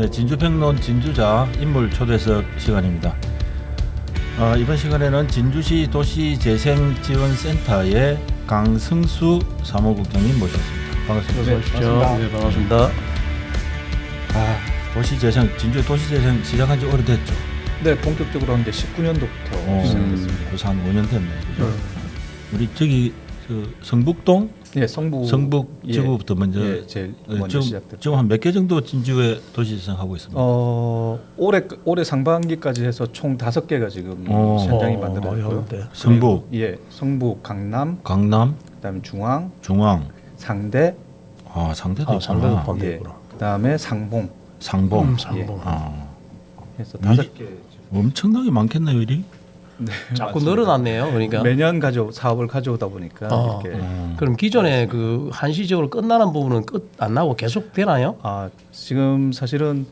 네, 진주평론 진주자 인물 초대석 시간입니다. 이번 시간에는 진주시 도시재생지원센터의 강승수 사무국장님 모셨습니다. 반갑습니다. 네, 반갑습니다. 도시재생, 진주 도시재생 시작한 지 오래됐죠? 네, 본격적으로 한 게 19년도부터 시작됐습니다. 벌써 한 5년 됐네, 그죠? 우리 저기 성북동, 네, 성북 지구부터 먼저, 제일 먼저 시작됐죠. 지금 한 몇 개 정도 진주에 도시재생 하고 있습니다. 올해 상반기까지 해서 총 5개가 지금 현장이 만들어졌고요. 성북, 성북, 강남, 그다음에 중앙, 상대, 상대도 상대도 반대구나. 그다음에 상봉. 해서 5개. 엄청나게 많겠네요, 일이. 네, 자꾸 맞습니다. 늘어났네요. 그러니까 매년 사업을 가져오다 보니까 이렇게. 그럼 기존에 그 한시적으로 끝나는 부분은 끝 안 나고 계속 되나요? 지금 사실은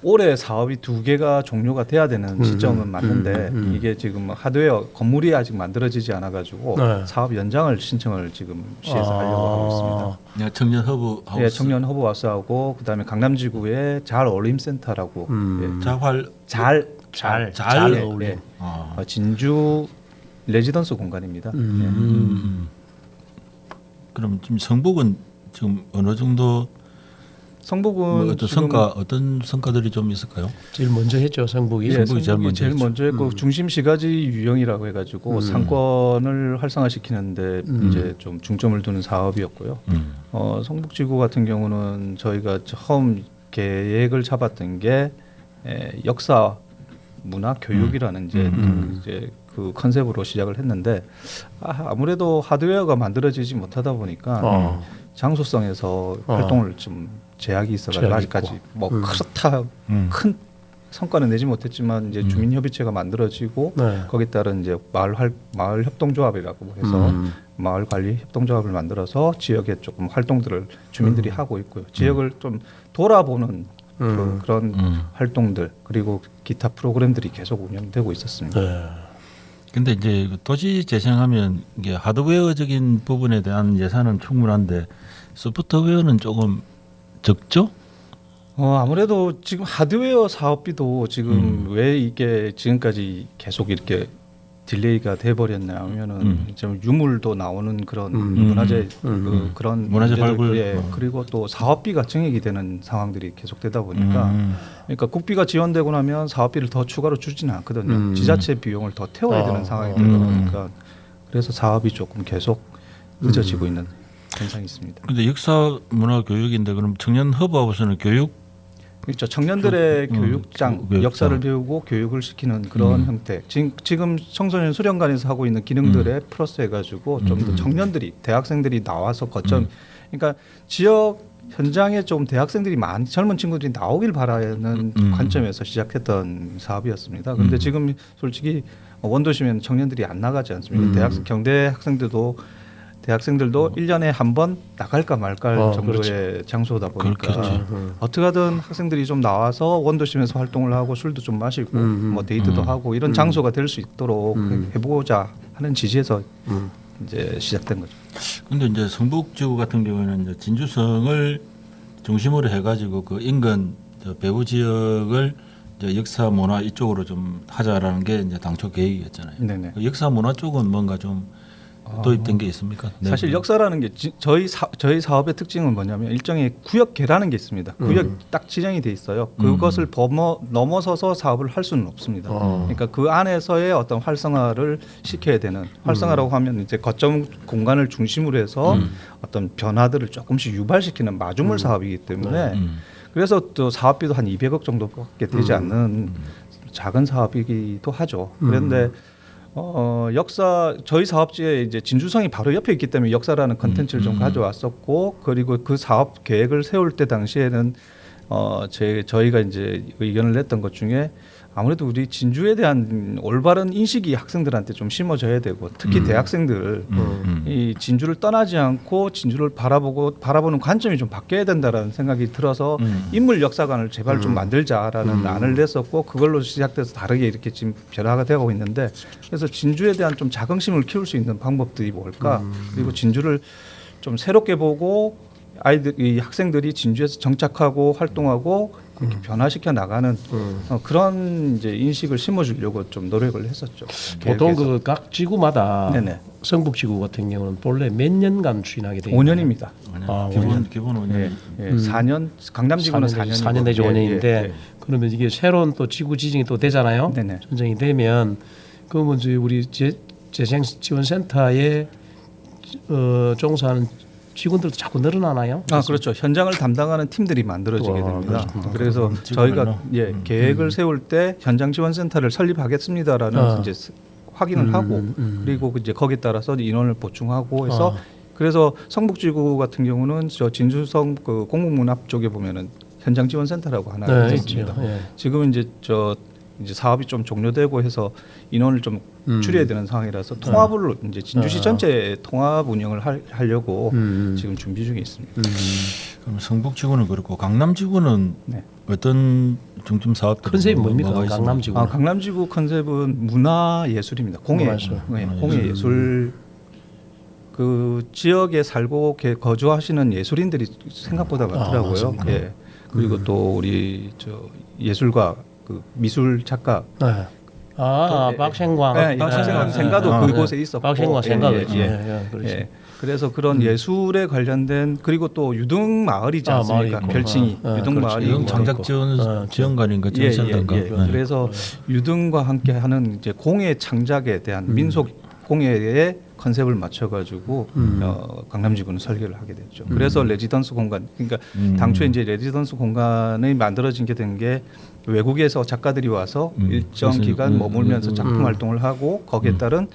올해 사업이 2개가 종료가 돼야 되는 시점은 맞는데 이게 지금 하드웨어 건물이 아직 만들어지지 않아 가지고 사업 연장을 신청을 지금 시에서 하려고 하고 있습니다. 청년 허브 하우스. 예, 청년 허브 하우스하고 그다음에 강남지구의 잘 어울림 센터라고 잘 어울림. 진주 레지던스 공간입니다. 그럼 지금 성북은 지금 어느 정도 성북은 어떤 성과들이 좀 있을까요? 제일 먼저 했죠, 성북이. 성북이 제일 먼저 했고 중심 시가지 유형이라고 해가지고 상권을 활성화시키는데 이제 좀 중점을 두는 사업이었고요. 성북지구 같은 경우는 저희가 처음 계획을 잡았던 게 역사 문화 교육이라는 이제 그 컨셉으로 시작을 했는데 아무래도 하드웨어가 만들어지지 못하다 보니까 장소성에서 활동을 좀 제약이 있어가지고 아직까지 그렇다 큰 성과는 내지 못했지만 이제 주민협의체가 만들어지고 거기에 따른 이제 마을 협동조합이라고 해서 마을 관리 협동조합을 만들어서 지역에 조금 활동들을 주민들이 하고 있고요. 지역을 좀 돌아보는 그런 활동들 그리고 기타 프로그램들이 계속 운영되고 있었습니다. 근데 이제 도시 재생하면 이게 하드웨어적인 부분에 대한 예산은 충분한데 소프트웨어는 조금 적죠? 아무래도 지금 하드웨어 사업비도 지금 왜 이게 지금까지 계속 이렇게 딜레이가 돼 버렸냐 하면은 좀 유물도 나오는 그런 문화재 그런 문화재 발굴 그리고 또 사업비가 증액이 되는 상황들이 계속되다 보니까 그러니까 국비가 지원되고 나면 사업비를 더 추가로 주지는 않거든요. 지자체 비용을 더 태워야 되는 상황이 되다 보니까 그래서 사업이 조금 계속 늦어지고 있는 현상이 있습니다. 근데 역사 문화 교육인데 그럼 청년 허브하우스는 교육 그렇죠. 청년들의 교육장, 역사를 배우고 교육을 시키는 그런 형태. 지금 청소년 수련관에서 하고 있는 기능들에 플러스 해가지고 좀 더 청년들이 대학생들이 나와서 그러니까 지역 현장에 좀 대학생들이 젊은 친구들이 나오길 바라는 관점에서 시작했던 사업이었습니다. 그런데 지금 솔직히 원도시면 청년들이 안 나가지 않습니까? 경대 대학생들도 1년에 한 번 나갈까 말까 정도의 장소다 보니까 어떻게 하든 학생들이 좀 나와서 원도심에서 활동을 하고 술도 좀 마시고 뭐 데이트도 하고 이런 장소가 될 수 있도록 해보자 하는 지지에서 이제 시작된 거죠. 근데 이제 성북지구 같은 경우에는 이제 진주성을 중심으로 해가지고 그 인근 배후 지역을 이제 역사 문화 이쪽으로 좀 하자라는 게 이제 당초 계획이었잖아요. 네네. 그 역사 문화 쪽은 뭔가 좀 도입된 게 있습니까? 사실 역사라는 게 저희 사업의 특징은 뭐냐면 일종의 구역계라는 게 있습니다. 구역 딱 지정이 돼 있어요. 그것을 넘어서서 사업을 할 수는 없습니다. 그러니까 그 안에서의 어떤 활성화를 시켜야 되는 활성화라고 하면 이제 거점 공간을 중심으로 해서 어떤 변화들을 조금씩 유발시키는 마주물 사업이기 때문에 그래서 또 사업비도 한 200억 정도밖에 되지 않는 작은 사업이기도 하죠. 그런데 저희 사업지에 이제 진주성이 바로 옆에 있기 때문에 역사라는 컨텐츠를 좀 가져왔었고 그리고 그 사업 계획을 세울 때 당시에는 저희가 이제 의견을 냈던 것 중에 아무래도 우리 진주에 대한 올바른 인식이 학생들한테 좀 심어져야 되고 특히 대학생들 이 진주를 떠나지 않고 진주를 바라보는 관점이 좀 바뀌어야 된다라는 생각이 들어서 인물 역사관을 제발 좀 만들자라는 안을 냈었고 그걸로 시작돼서 다르게 이렇게 지금 변화가 되고 있는데 그래서 진주에 대한 좀 자긍심을 키울 수 있는 방법들이 뭘까 그리고 진주를 좀 새롭게 보고 이 학생들이 진주에서 정착하고 활동하고 이렇게 변화시켜 나가는 그런 이제 인식을 심어주려고 좀 노력을 했었죠. 보통 계획에서. 그 각 지구마다 네네. 성북지구 같은 경우는 본래 몇 년간 추진하게 돼 5년입니다. 아, 기본 5년. 예, 예. 4년 강남지구는 4년 4년 내지 5년인데 그러면 이게 새로운 또 지구 지정이 또 되잖아요. 네네. 선정이 되면 그러면 이제 우리 재생지원센터에 종사하는 직원들도 자꾸 늘어나나요? 아 그렇죠. 현장을 담당하는 팀들이 만들어지게 와, 됩니다. 그렇습니다. 그래서 저희가 계획을 세울 때 현장 지원센터를 설립하겠습니다라는 이제 확인을 하고 그리고 이제 거기에 따라서 인원을 보충하고 해서 그래서 성북지구 같은 경우는 저 진주성 그 공공문합 쪽에 보면은 현장 지원센터라고 하나 있습니다. 있죠. 예. 지금은 이제 이제 사업이 좀 종료되고 해서 인원을 좀 줄여야 되는 상황이라서 통합을 이제 진주시 전체 통합 운영을 하려고 지금 준비 중에 있습니다. 그럼 성북지구는 그렇고 강남지구는 네. 어떤 중점 사업들 컨셉이 뭡니까? 뭐가 있습니까? 강남지구. 아, 강남지구 컨셉은 문화예술입니다. 문화예술. 공예예술. 그 지역에 살고 거주하시는 예술인들이 생각보다 많더라고요. 맞습니까? 예. 그리고 또 우리 저 예술가 그 미술 작가 네. 박생광. 네, 박생광 생가도 그곳에 있었고 박생광 생가도 예, 있죠. 예, 예, 그렇지. 예. 그래서 그런 예술에 관련된 그리고 또 유등 마을이지 마을이 않습니까? 있고. 별칭이 유등 그렇지. 마을이 이건 있고. 장작 지원관인가 지원센터인가. 네. 그래서 유등과 함께하는 이제 공예 창작에 대한 민속 공예의 컨셉을 맞춰가지고 강남지구는 설계를 하게 됐죠. 그래서 레지던스 공간, 그러니까 당초에 이제 레지던스 공간이 만들어진 게 된 게 외국에서 작가들이 와서 일정 기간 머물면서 작품 활동을 하고 거기에 따른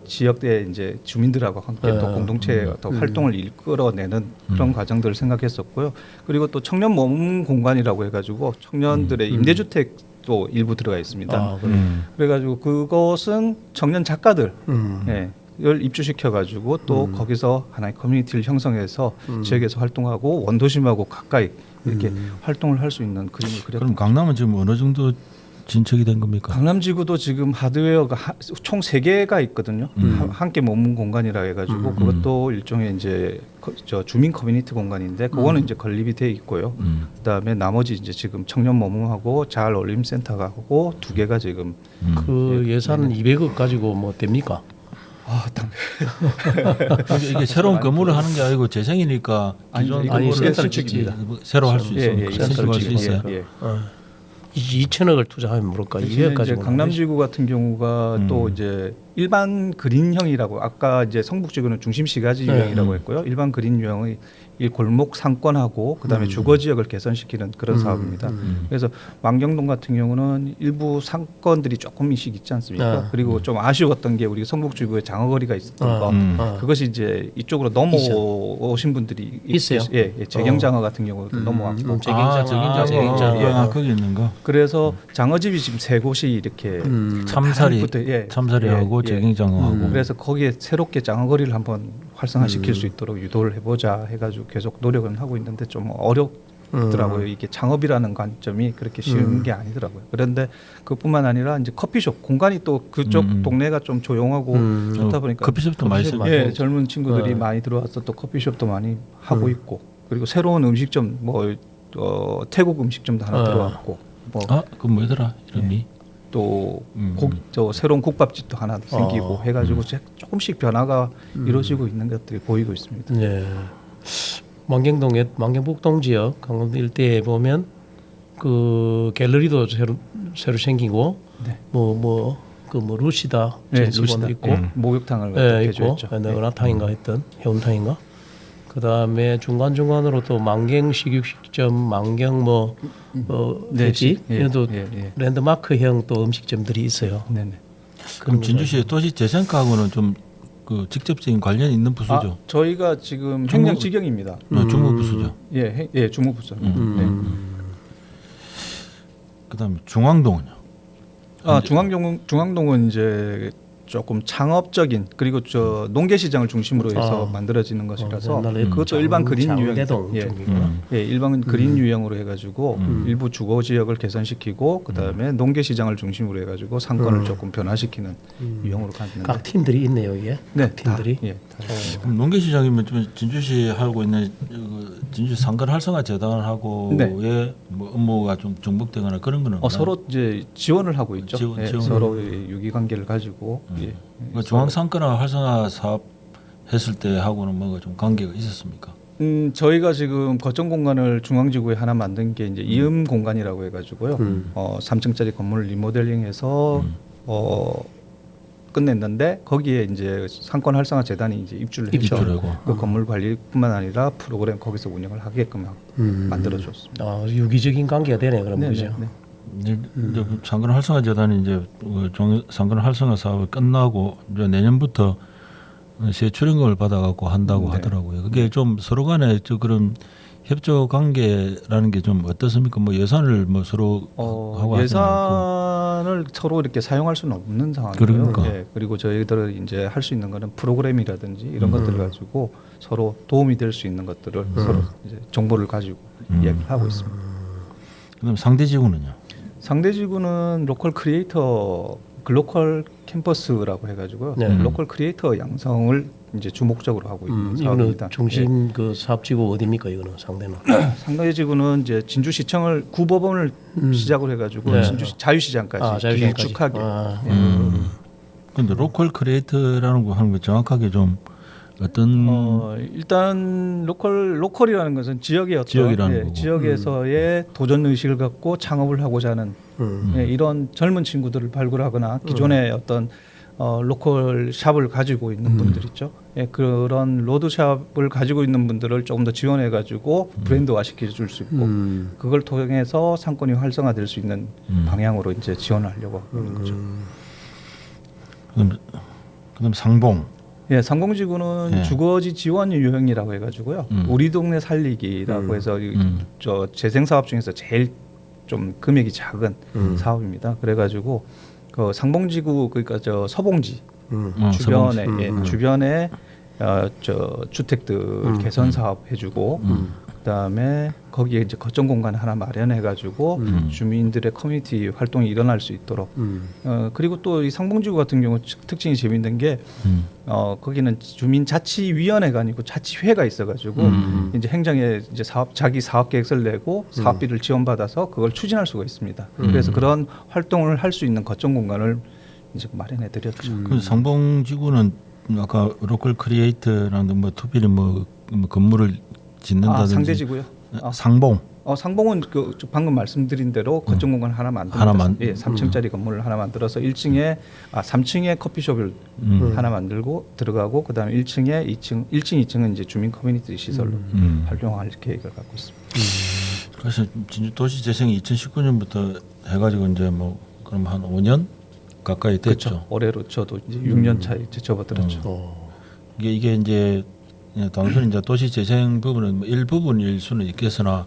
지역의 이제 주민들하고 함께 또 공동체의 어떤 활동을 이끌어내는 그런 과정들을 생각했었고요. 그리고 또 청년 머문 공간이라고 해가지고 청년들의 임대주택도 일부 들어가 있습니다. 그래가지고 그것은 청년 작가들 을 입주시켜가지고 또 거기서 하나의 커뮤니티를 형성해서 지역에서 활동하고 원도심하고 가까이 이렇게 활동을 할 수 있는 그림을 그렸던 그럼 강남은 지금 어느 정도 진척이 된 겁니까? 강남지구도 지금 하드웨어가 총 3개가 있거든요. 함께 머문 공간이라 해가지고 그것도 일종의 이제 저 주민 커뮤니티 공간인데 그거는 이제 건립이 돼 있고요. 그다음에 나머지 이제 지금 청년 머문하고 자활 어울림 센터가 하고 2개가 지금 그 예산은 200억 가지고 뭐 됩니까? 이게 새로운 건물을 하는 게 아니고 재생이니까 기존 아니, 건물을 센터를 짓습니다. 새로 할 수 있습니까? 신청할 수 있어요. 2천억을 투자하면 모를까? 200억 이제 가지고. 강남지구 같은 경우가 또 이제 일반 그린형이라고 아까 이제 성북지구는 중심 시가지 유형이라고 했고요. 일반 그린 유형의 이 골목 상권하고 그다음에 주거 지역을 개선시키는 그런 사업입니다. 그래서 망경동 같은 경우는 일부 상권들이 조금씩 있지 않습니까? 그리고 좀 아쉬웠던 게 우리 성북지구에 장어거리가 있었던 거 그것이 이제 이쪽으로 넘어오신 분들이 있어요. 재경장어 같은 경우도 넘어왔고 재경장어. 거기 있는 거. 그래서 장어집이 지금 3곳이 이렇게 참사리 하고 재경장어하고. 그래서 거기에 새롭게 장어거리를 한번 활성화시킬 수 있도록 유도를 해보자 해가지고 계속 노력은 하고 있는데 좀 어렵더라고요. 이게 창업이라는 관점이 그렇게 쉬운 게 아니더라고요. 그런데 그뿐만 아니라 이제 커피숍 공간이 또 그쪽 동네가 좀 조용하고 좋다 보니까 커피숍도 많이 생겨요. 젊은 친구들이 많이 들어와서 또 커피숍도 많이 하고 있고 그리고 새로운 음식점 뭐 태국 음식점도 하나 들어왔고 그 뭐더라 이름이? 또 새로운 국밥집도 하나 생기고 해가지고 조금씩 변화가 이루어지고 있는 것들이 보이고 있습니다. 네. 망경북동 지역 강원도 일대에 보면 그 갤러리도 새로 생기고 루시다 루시도 있고 목욕탕을 있고 은하탕인가 했던 해운탕인가. 그 다음에 중간 중간으로 또 망경 식육식점, 망경 돼지 이런도 랜드마크형 또 음식점들이 있어요. 네네. 그럼 진주시의 도시 재생과하고는 좀 그 직접적인 관련이 있는 부서죠. 저희가 지금 행정지경입니다. 중무 부서죠. 예, 중무 부서. 그다음에 중앙동은요. 중앙동은 이제 조금 창업적인 그리고 저 농계 시장을 중심으로 해서 만들어지는 것이라서 그것도 일반 그린 유형, 일반 그린 유형으로 해가지고 일부 주거 지역을 개선시키고 그 다음에 농계 시장을 중심으로 해가지고 상권을 조금 변화시키는 유형으로 갔는데 각 팀들이 있네요, 이게. 네, 팀들이. 그럼 농계 시장이면 좀 진주시 하고 있는 그 진주 상권 활성화 재단하고의 네. 뭐 업무가 좀 중복되거나 그런 거는 없나요? 서로 이제 지원을 하고 있죠. 지원. 서로 유기관계를 가지고. 그러니까 중앙 상권화 활성화 사업 했을 때 하고는 뭐가 좀 관계가 있었습니까? 저희가 지금 거점 공간을 중앙지구에 하나 만든 게 이제 이음 공간이라고 해가지고요. 3층짜리 건물을 리모델링해서 끝냈는데 거기에 이제 상권 활성화 재단이 이제 입주를 했죠. 그 건물 관리뿐만 아니라 프로그램 거기서 운영을 하게끔 만들어줬습니다. 아, 유기적인 관계가 되네 그럼 그죠. 이제 상권 활성화 재단이 이제 상권 활성화 사업이 끝나고 이제 내년부터 세 출연금을 받아갖고 한다고 하더라고요. 그게 좀 서로 간에 그런 협조 관계라는 게 좀 어떻습니까? 뭐 예산을 뭐 서로 하고 예산을 서로 이렇게 사용할 수는 없는 상황이고요. 그러니까. 예, 그리고 저희들은 이제 할 수 있는 거는 프로그램이라든지 이런 것들을 가지고 서로 도움이 될 수 있는 것들을 서로 이제 정보를 가지고 이야기를 하고 있습니다. 그다음 상대 지구는요? 상대 지구는 로컬 크리에이터 글로컬 캠퍼스라고 해가지고요. 로컬 크리에이터 양성을 이제 주목적으로 하고 있는 사업입니다. 이거는 중심 그 사업지구 어디입니까 이거는 상대는? 상대 지구는 이제 진주시청을 구법원을 시작으로 해가지고 진주시 자유시장까지 자유시장까지. 길쭉하게. 근데 로컬 크리에이터라는 거 하는 거 정확하게 좀 어떤 일단 로컬이라는 것은 지역의 어떤 지역이라는 거고. 지역에서의 도전 의식을 갖고 창업을 하고자 하는 이런 젊은 친구들을 발굴하거나 기존의 어떤 로컬 샵을 가지고 있는 분들 있죠. 예, 그런 로드샵을 가지고 있는 분들을 조금 더 지원해 가지고 브랜드화 시켜 줄 수 있고 그걸 통해서 상권이 활성화될 수 있는 방향으로 이제 지원을 하려고 하는 거죠. 그다음 상봉. 예, 상봉지구는 주거지 지원 유형이라고 해가지고요. 우리 동네 살리기라고 해서 저 재생 사업 중에서 제일 좀 금액이 작은 사업입니다. 그래가지고 그 상봉지구 그러니까 저 서봉지 주변에 주변에 저 주택들 개선 사업 해주고 그다음에 거기에 이제 거점 공간 하나 마련해가지고 주민들의 커뮤니티 활동이 일어날 수 있도록 그리고 또 이 상봉지구 같은 경우 특징이 재밌는 게 거기는 주민자치위원회가 아니고 자치회가 있어가지고 이제 행정에 이제 자기 사업 계획서를 내고 사업비를 지원받아서 그걸 추진할 수가 있습니다. 그래서 그런 활동을 할 수 있는 거점 공간을 이제 마련해 드렸죠. 그 상봉지구는 아까 로컬 크리에이터라는 뭐 투비리 뭐 건물을 짓는다든지 상대지구요. 상봉. 상봉은 그 방금 말씀드린 대로 거점 공간 하나 만들어서 3층짜리 건물을 하나 만들어서 3층에 커피숍을 하나 만들고 들어가고 그다음에 1층에 1층, 2층은 이제 주민 커뮤니티 시설로 활용할 계획을 갖고 있습니다. 그래서 진주 도시 재생이 2019년부터 해가지고 이제 뭐 그럼 한 5년 가까이 됐죠. 그렇죠. 올해로 저도 이제 6년 차에 이제 접어들었죠. 이게 이제 당연히 이제 도시 재생 부분은 뭐 일부분일 수는 있겠으나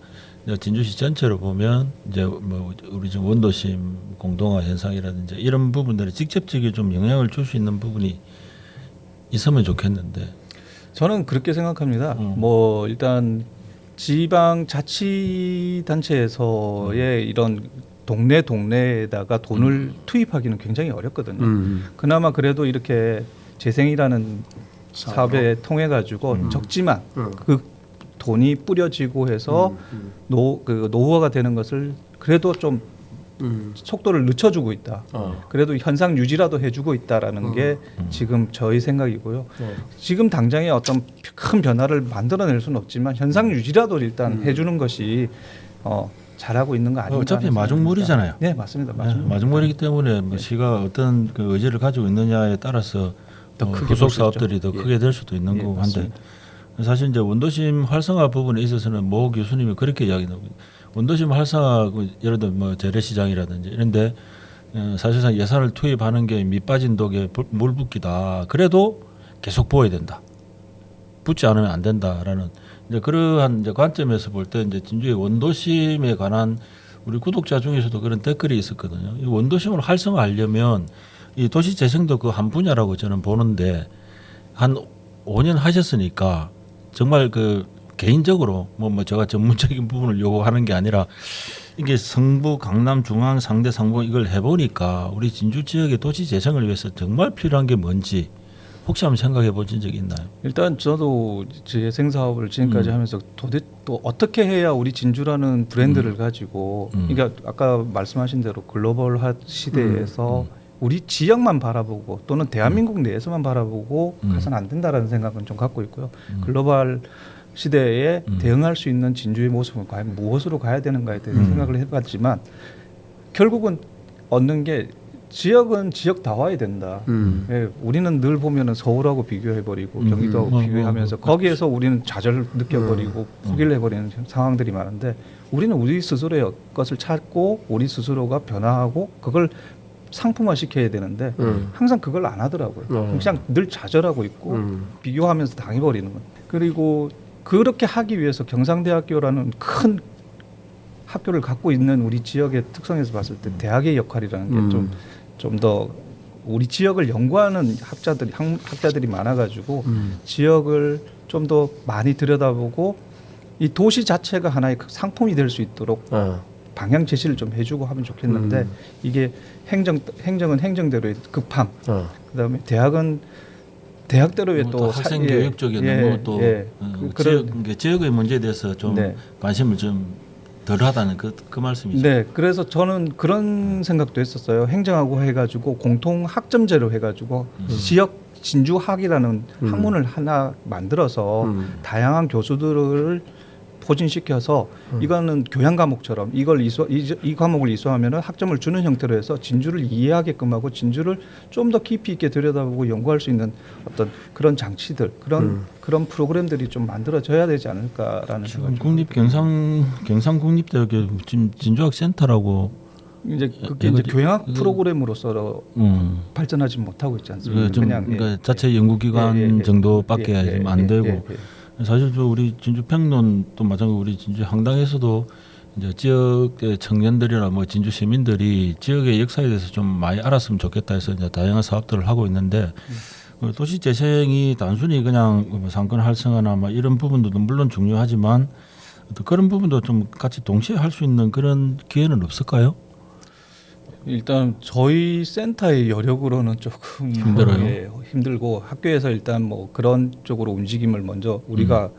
진주시 전체로 보면 이제 뭐 우리 지금 원도심 공동화 현상이라든지 이런 부분들이 직접적인 좀 영향을 줄 수 있는 부분이 있으면 좋겠는데 저는 그렇게 생각합니다. 뭐 일단 지방 자치 단체에서의 이런 동네에다가 돈을 투입하기는 굉장히 어렵거든요. 그나마 그래도 이렇게 재생이라는 사업에 통해 가지고 적지만 그 돈이 뿌려지고 해서 그 노후화가 되는 것을 그래도 좀 속도를 늦춰주고 있다. 그래도 현상 유지라도 해주고 있다라는 게 지금 저희 생각이고요. 지금 당장에 어떤 큰 변화를 만들어낼 수는 없지만 현상 유지라도 일단 해주는 것이 잘하고 있는 거 아닌가? 어차피 마중물이잖아요. 네, 맞습니다. 마중물이기 때문에 뭐 시가 어떤 그 의지를 가지고 있느냐에 따라서 후속 사업들이 더 크게 될 수도 있는 거고 한데 사실 이제 원도심 활성화 부분에 있어서는 모 교수님이 그렇게 이야기하고 원도심 활성화 예를 들어 뭐 재래시장이라든지 이런데 사실상 예산을 투입하는 게 밑빠진 독에 물 붓기다. 그래도 계속 부어야 된다. 붓지 않으면 안 된다라는 이제 그러한 이제 관점에서 볼 때 이제 진주의 원도심에 관한 우리 구독자 중에서도 그런 댓글이 있었거든요. 이 원도심을 활성화하려면 이 도시 재생도 그 한 분야라고 저는 보는데 한 5년 하셨으니까 정말 그 개인적으로 뭐 제가 전문적인 부분을 요구하는 게 아니라 이게 성부, 강남, 중앙, 상대, 상부 이걸 해보니까 우리 진주 지역의 도시 재생을 위해서 정말 필요한 게 뭔지 혹시 한번 생각해 보신 적이 있나요? 일단 저도 재생 사업을 지금까지 하면서 도대체 또 어떻게 해야 우리 진주라는 브랜드를 가지고 그러니까 아까 말씀하신 대로 글로벌화 시대에서 우리 지역만 바라보고 또는 대한민국 내에서만 바라보고 가서는 안 된다라는 생각은 좀 갖고 있고요. 글로벌 시대에 대응할 수 있는 진주의 모습은 과연 무엇으로 가야 되는가에 대해서 생각을 해봤지만 결국은 얻는 게 지역은 지역다워야 된다. 예, 우리는 늘 보면은 서울하고 비교해버리고 경기도하고 비교하면서 거기에서 우리는 좌절을 느껴버리고 포기를 해버리는 상황들이 많은데 우리는 우리 스스로의 것을 찾고 우리 스스로가 변화하고 그걸 상품화 시켜야 되는데 항상 그걸 안 하더라고요. 그냥 늘 좌절하고 있고 비교하면서 당해버리는 것. 그리고 그렇게 하기 위해서 경상대학교라는 큰 학교를 갖고 있는 우리 지역의 특성에서 봤을 때 대학의 역할이라는 게 좀 더 우리 지역을 연구하는 학자들이 많아가지고 지역을 좀 더 많이 들여다보고 이 도시 자체가 하나의 상품이 될 수 있도록 방향 제시를 좀 해주고 하면 좋겠는데 이게 행정은 행정대로의 급함, 그다음에 대학은 대학대로의 또 학생 교육 쪽에 너무 또 지역의 문제에 대해서 좀 관심을 좀 덜하다는 그 말씀이죠. 네, 그래서 저는 그런 생각도 했었어요. 행정하고 해가지고 공통 학점제로 해가지고 지역 진주학이라는 학문을 하나 만들어서 다양한 교수들을 포진시켜서 이거는 교양 과목처럼 이 과목을 이수하면은 학점을 주는 형태로 해서 진주를 이해하게끔 하고 진주를 좀 더 깊이 있게 들여다보고 연구할 수 있는 어떤 그런 장치들 그런 프로그램들이 좀 만들어져야 되지 않을까라는 생각이 국립 경상국립대학교 지금 진주학 센터라고 이제 그게 이제 교양학 프로그램으로서 발전하지 못하고 있지 않습니까? 그러니까 자체 연구기관 정도밖에 안 되고. 사실 우리 진주 평론도 마찬가지로 우리 진주 향당에서도 이제 지역의 청년들이나 뭐 진주 시민들이 지역의 역사에 대해서 좀 많이 알았으면 좋겠다 해서 이제 다양한 사업들을 하고 있는데 도시 재생이 단순히 그냥 뭐 상권 활성화나 뭐 이런 부분도 물론 중요하지만 또 그런 부분도 좀 같이 동시에 할 수 있는 그런 기회는 없을까요? 일단 저희 센터의 여력으로는 조금 힘들어요. 힘들고 학교에서 일단 뭐 그런 쪽으로 움직임을 먼저 우리가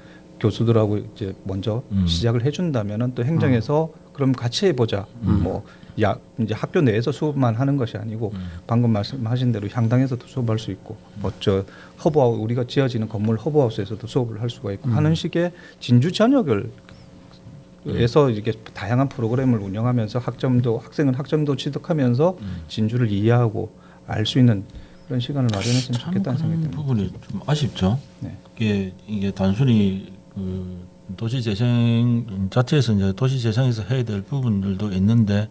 교수들하고 이제 먼저 시작을 해준다면은 또 행정에서 그럼 같이 해보자. 뭐 이제 학교 내에서 수업만 하는 것이 아니고 방금 말씀하신 대로 향당에서도 수업할 수 있고 저 허브하우스 우리가 지어지는 건물 허브하우스에서도 수업을 할 수가 있고 하는 식의 진주 전역을 에서 이렇게 다양한 프로그램을 운영하면서 학생은 학점도 취득하면서 진주를 이해하고 알 수 있는 그런 시간을 마련했으면 좋겠다는 생각이 듭니다. 부분이 좀 아쉽죠. 네. 이게 단순히 그 도시 재생 자체에서 이제 도시 재생에서 해야 될 부분들도 있는데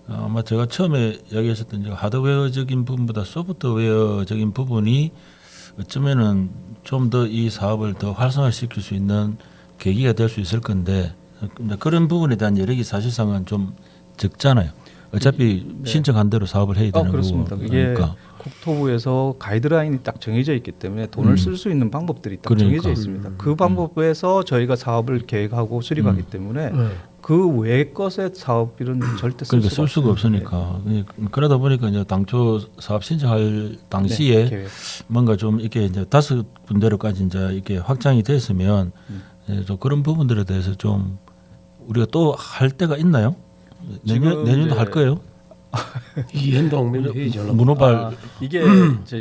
아마 제가 처음에 이야기했었던 이제 하드웨어적인 부분보다 소프트웨어적인 부분이 어쩌면은 좀 더 이 사업을 더 활성화시킬 수 있는 계기가 될 수 있을 건데. 그런 부분에 대한 여력이 사실상은 좀 적잖아요. 어차피 신청한 대로 사업을 해야 되는 그렇습니다. 거고. 이게 그러니까. 국토부에서 가이드라인이 딱 정해져 있기 때문에 돈을 쓸 수 있는 방법들이 딱 정해져 있습니다. 그 방법에서 저희가 사업을 계획하고 수립하기 때문에 그 외의 것의 사업비는 절대 쓸 수가 없으니까. 그러다 보니까 이제 당초 사업 신청할 당시에 뭔가 좀 이렇게 이제 5군데로까지 이제 이렇게 확장이 됐으면 좀 그런 부분들에 대해서 좀 우리가 또 할 때가 있나요? 내년도 할 거예요? 이현동 문호발 이게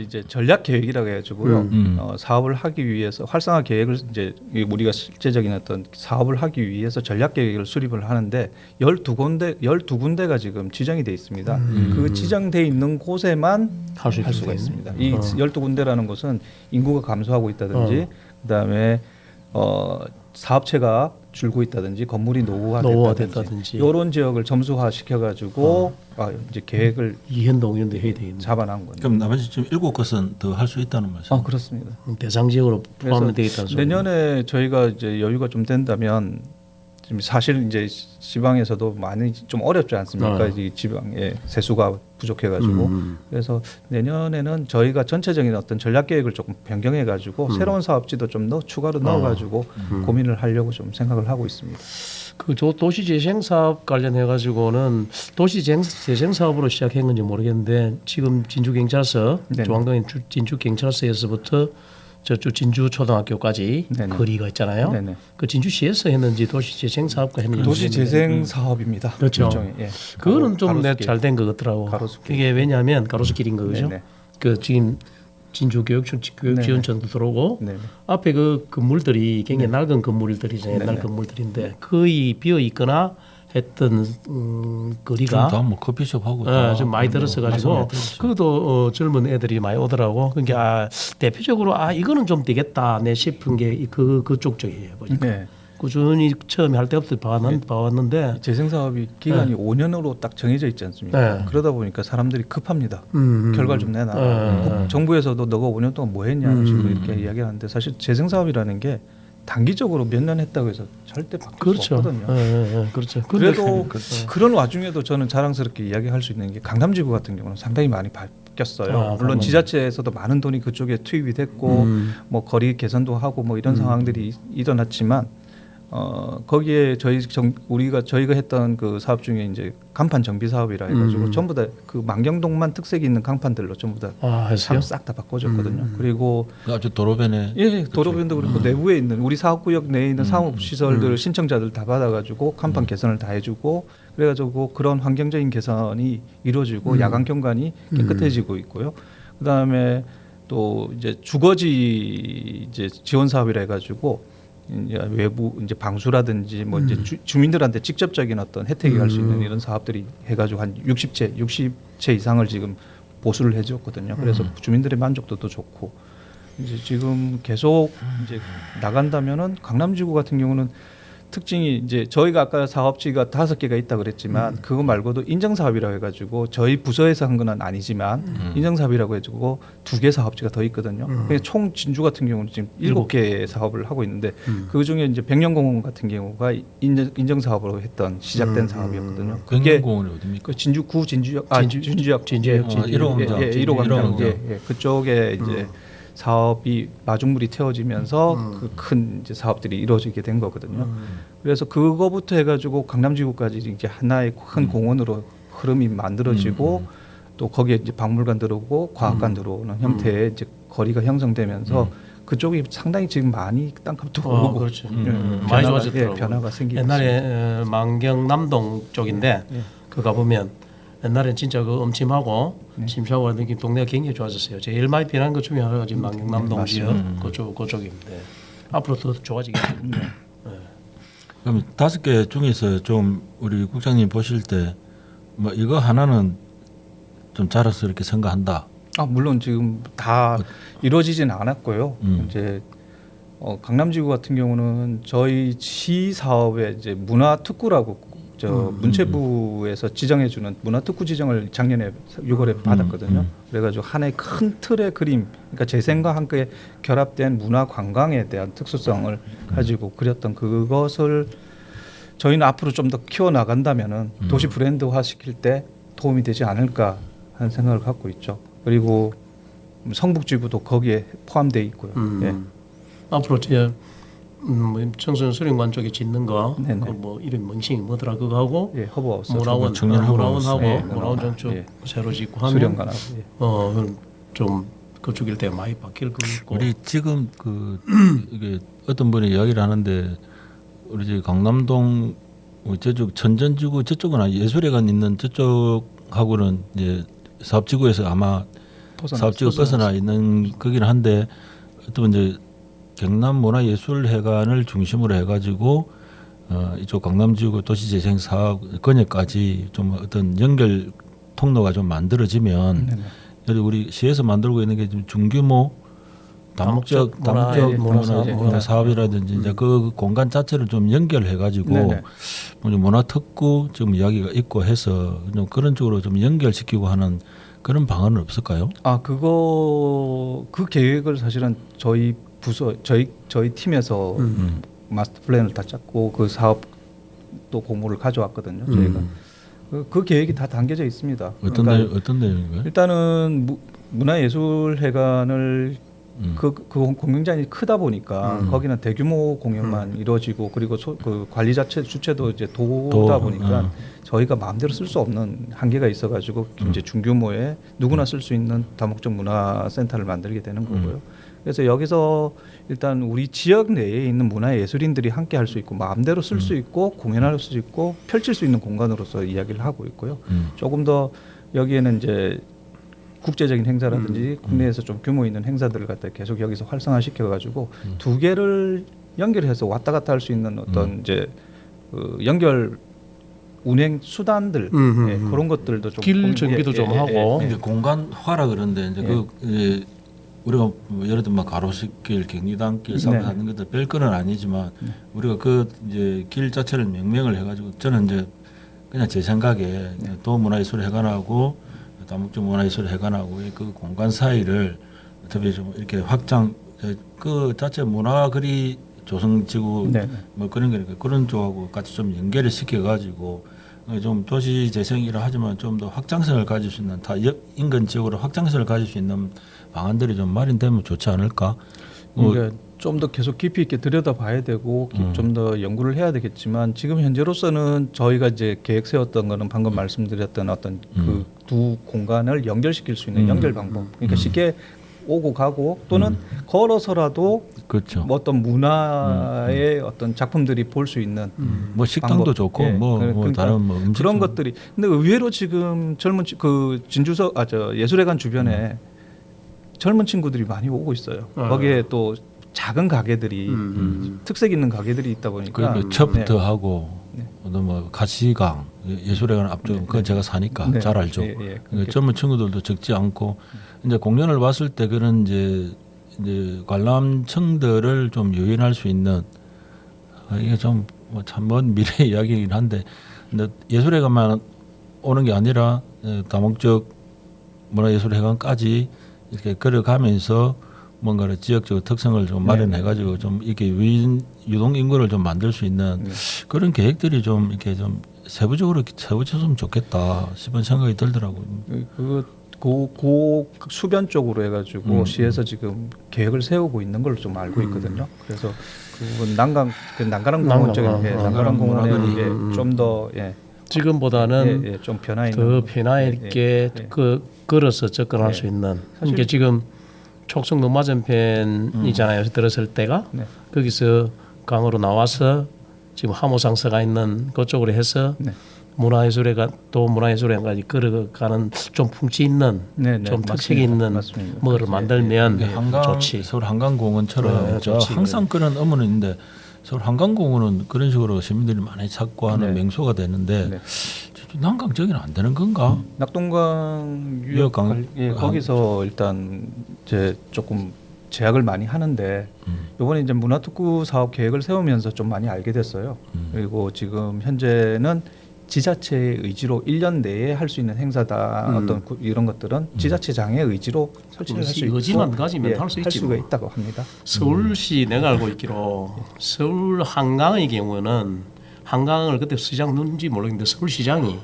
이제 전략 계획이라고 해가지고요. 사업을 하기 위해서 활성화 계획을 이제 우리가 실제적인 어떤 사업을 하기 위해서 전략 계획을 수립을 하는데 12군데가 지금 지정이 돼 있습니다. 그 지정돼 있는 곳에만 할 수가 있습니다. 이 12군데라는 곳은 인구가 감소하고 있다든지 그다음에 사업체가 줄고 있다든지 건물이 노후화됐다든지 이런 지역을 점수화 시켜가지고 이제 계획을 이현동연도 해야 되겠네. 잡아놓은 건데. 그럼 나머지 지금 7곳은 더 할 수 있다는 말씀? 그렇습니다. 대상 지역으로 포함이 되겠다는 소리. 내년에 저희가 이제 여유가 좀 된다면 지금 사실 이제 지방에서도 많이 좀 어렵지 않습니까? 이 지방에 세수가 부족해가지고 그래서 내년에는 저희가 전체적인 어떤 전략 계획을 조금 변경해가지고 새로운 사업지도 좀 추가로 넣어가지고 고민을 하려고 좀 생각을 하고 있습니다. 그 도시재생 사업 관련해 가지고는 도시재생 사업으로 시작한 건지 모르겠는데 지금 진주경찰서 네네. 조항동인 진주경찰서에서부터 저쪽 진주초등학교까지 네네. 거리가 있잖아요. 네네. 그 진주시에서 했는지 도시재생 사업과 했는지 도시재생 사업입니다. 그렇죠. 일종의, 예. 그거는 좀 가로수길. 잘 된 것 같더라고. 가로수길. 이게 왜냐하면 가로수길인 거죠. 네네. 그 지금 진주 교육지원청도 들어오고 네네. 앞에 그 건물들이 굉장히 낡은 건물들이잖아요. 옛날 네네. 건물들인데 거의 비어 있거나 했던 거리가 다뭐 커피숍하고 좀 많이 들었어 가지고 그것도 젊은 애들이 많이 오더라고. 그러니까 대표적으로 이거는 좀 되겠다 내 싶은 게 그쪽 쪽이에요. 보니까. 네. 꾸준히 처음에 할 때부터 봐왔는데 재생 사업이 기간이 5년으로 딱 정해져 있지 않습니까? 네. 그러다 보니까 사람들이 급합니다. 결과를 좀 내놔. 정부에서도 너가 5년 동안 뭐 했냐 식으로 이렇게 이야기하는데 사실 재생 사업이라는 게 단기적으로 몇 년 했다고 해서 절대 바뀔 수 그렇죠. 없거든요. 그렇죠. 그래도 그런 와중에도 저는 자랑스럽게 이야기할 수 있는 게 강남지구 같은 경우는 상당히 많이 바뀌었어요. 물론 지자체에서도 많은 돈이 그쪽에 투입이 됐고 뭐 거리 개선도 하고 뭐 이런 상황들이 일어났지만 거기에 저희가 했던 그 사업 중에 이제 간판 정비 사업이라 해가지고 전부 다 그 만경동만 특색이 있는 강판들로 전부 다 했어요? 싹 다 바꿔줬거든요. 그리고 아주 도로변에 예, 도로변도 그렇고 내부에 있는 우리 사업구역 내에 있는 사업 시설들 신청자들 다 받아가지고 간판 개선을 다 해주고 그래가지고 그런 환경적인 개선이 이루어지고 야간 경관이 깨끗해지고 있고요. 그 다음에 또 이제 주거지 이제 지원 사업이라 해가지고 이제 외부 이제 방수라든지 뭐 이제 주민들한테 직접적인 어떤 혜택이 갈 수 있는 이런 사업들이 해가지고 한 60채 이상을 지금 보수를 해줬거든요. 그래서 주민들의 만족도도 좋고 이제 지금 계속 이제 나간다면은 강남지구 같은 경우는 특징이 이제 저희가 아까 사업지가 5개가 있다 그랬지만 그거 말고도 인정사업이라고 해가지고 저희 부서에서 한 건 아니지만 인정사업이라고 해가지고 2개 사업지가 더 있거든요. 그러니까 총 진주 같은 경우는 지금 7개 사업을 하고 있는데 그 중에 이제 백년공원 같은 경우가 인정사업으로 했던 시작된 사업이었거든요. 그게 백년공원이 어디입니까? 그 진주구 진주역 진주역 1호 광장 그쪽에 이제 사업이 마중물이 태워지면서 그 큰 이제 사업들이 이루어지게 된 거거든요. 그래서 그거부터 해가지고 강남지구까지 이제 하나의 큰 공원으로 흐름이 만들어지고 또 거기에 이제 박물관 들어오고 과학관 들어오는 형태의 이제 거리가 형성되면서 그쪽이 상당히 지금 많이 땅값도 오르고 그렇죠. 많이 좋아졌더라고요. 변화가 생기고 옛날에 만경남동 쪽인데 그 가보면 옛날엔 진짜 그 음침하고 심심하고 하는 게 동네가 굉장히 좋아졌어요. 제일 많이 변한 것 중에 하나가 지금 만경남동 지역 그쪽입니다. 앞으로 더 좋아지겠죠. 그럼 5개 중에서 좀 우리 국장님 보실 때 뭐 이거 하나는 좀 자랑스럽게 생각한다. 물론 지금 다 이루어지지는 않았고요. 이제 강남지구 같은 경우는 저희 시 사업에 이제 문화특구라고 문체부에서 지정해주는 문화특구 지정을 작년에 6월에 받았거든요. 그래가지고 하나의 큰 틀의 그림, 그러니까 재생과 함께 결합된 문화 관광에 대한 특수성을 가지고 그렸던 그것을 저희는 앞으로 좀 더 키워 나간다면은 도시 브랜드화 시킬 때 도움이 되지 않을까 하는 생각을 갖고 있죠. 그리고 성북지구도 거기에 포함되어 있고요. 예. 앞으로 이제 청소년 수련관 쪽에 짓는 거, 뭐 이름 명칭이 뭐더라 그거 하고, 허브하우스, 문화원, 청년 문화원하고 허브하우스. 문화원 정축 새로 짓고 하면 수련관하고 좀 그쪽 일대 많이 바뀔 거 있고. 우리 지금 그 이게 어떤 분이 이야기를 하는데 우리 이제 강남동 저쪽 천전지구 저쪽은 예술회관 있는 저쪽하고는 이제 사업지구에서 아마 사업지구 벗어나 있는 거기는 한데 또 이제 경남문화예술회관을 중심으로 해가지고 이쪽 강남지구 도시재생 사업 건역까지 좀 어떤 연결 통로가 좀 만들어지면 여기 우리 시에서 만들고 있는 게 좀 중규모 다목적 문화 사업이라든지 이제 그 공간 자체를 좀 연결해가지고 문화특구 지금 이야기가 있고 해서 좀 그런 쪽으로 좀 연결시키고 하는 그런 방안은 없을까요? 그 계획을 사실은 저희 부서 저희 팀에서 마스터 플랜을 다 짰고 그 사업 또 공모를 가져왔거든요. 저희가 그 계획이 다 담겨져 있습니다. 어떤 내용인가요? 일단은 문화예술회관을 그 공연장이 크다 보니까 거기는 대규모 공연만 이루어지고 그리고 그 관리 주체도 이제 도다 보니까 저희가 마음대로 쓸 수 없는 한계가 있어가지고 이제 중규모의 누구나 쓸 수 있는 다목적 문화센터를 만들게 되는 거고요. 그래서 여기서 일단 우리 지역 내에 있는 문화예술인들이 함께 할 수 있고 마음대로 쓸 수 있고 공연할 수 있고 펼칠 수 있는 공간으로서 이야기를 하고 있고요. 조금 더 여기에는 이제 국제적인 행사라든지 국내에서 좀 규모 있는 행사들을 갖다 계속 여기서 활성화시켜 가지고 두 개를 연결해서 왔다 갔다 할 수 있는 어떤 이제 그 연결 운행 수단들 그런 것들도 좀 길 정비도 좀 하고 이제 공간화라 그런데 이제 우리가 뭐 예를 들면 가로수길, 경리단길, 사업하는 것들 별 거는 아니지만 우리가 그 이제 길 자체를 명명을 해가지고 저는 이제 그냥 제 생각에 도문화예술회관하고 다목적 문화예술회관하고의 그 공간 사이를 어차피 좀 이렇게 확장 그 자체 문화거리 조성지구 뭐 그런 거니까 그런 쪽하고 같이 좀 연결을 시켜가지고 좀 도시 재생이라 하지만 좀 더 확장성을 가질 수 있는 다 인근 지역으로 확장성을 가질 수 있는 방안들이 좀 마련되면 좋지 않을까? 그러니까 좀 더 계속 깊이 있게 들여다봐야 되고 좀 더 연구를 해야 되겠지만 지금 현재로서는 저희가 이제 계획 세웠던 거는 방금 말씀드렸던 어떤 그 두 공간을 연결시킬 수 있는 연결 방법. 그러니까 쉽게 오고 가고 또는 걸어서라도 그렇죠. 뭐 어떤 문화의 어떤 작품들이 볼 수 있는 뭐 식당도 방법. 좋고 뭐 그러니까 다른 뭐 음식 그런 것들이 근데 의외로 지금 젊은 그 진주서 예술회관 주변에 젊은 친구들이 많이 오고 있어요. 거기에 또 작은 가게들이 특색 있는 가게들이 있다 보니까 그리고 첩도 하고 뭐 가시강 예술회관 앞쪽 그건 제가 사니까 잘 알죠. 젊은 친구들도 적지 않고 이제 공연을 봤을 때 그런 이제 관람층들을 좀 유인할 수 있는 이게 좀 참 먼 미래 이야기이긴 한데 근데 예술회관만 오는 게 아니라 다목적 문화예술회관까지 이렇게 걸어가면서 뭔가 지역적 특성을 좀 마련해가지고 좀 이렇게 유동 인구를 좀 만들 수 있는 그런 계획들이 좀 이렇게 좀 세부적으로 세워졌으면 좋겠다 싶은 생각이 들더라고요. 그 수변 쪽으로 해가지고 시에서 지금 계획을 세우고 있는 걸로 좀 알고 있거든요. 그래서 그 부분 난가랑 공원 쪽에 난가랑 공원에 이제 좀 더 지금보다는 좀 변화 있는 더 변화 있게 그 걸어서 접근할 수 있는. 그러니까 지금 촉성로 맞은편이잖아요. 들었을 때가 거기서 강으로 나와서 지금 하모상서가 있는 그쪽으로 해서 문화예술회관 또 문화예술회관까지 걸어가는 좀 풍치 있는 좀 특색이 있는 뭐를 만들면 좋지. 서울 한강공원처럼 항상 그런 의문은 있는데 서울 한강공원은 그런 식으로 시민들이 많이 찾고 하는 명소가 되는데 난강 저기는 안 되는 건가? 낙동강 유역강 거기서 일단 이제 조금 제약을 많이 하는데 이번에 이제 문화특구 사업 계획을 세우면서 좀 많이 알게 됐어요. 그리고 지금 현재는 지자체의 의지로 1년 내에 할 수 있는 행사다. 어떤 이런 것들은 지자체장의 의지로 설치를 할 수 있고 의지만 가지면 할 수 있지. 수가 있다고 합니다. 서울시 내가 알고 있기로 서울 한강의 경우는 한강을 그때 시장 누군지 모르겠는데 서울시장이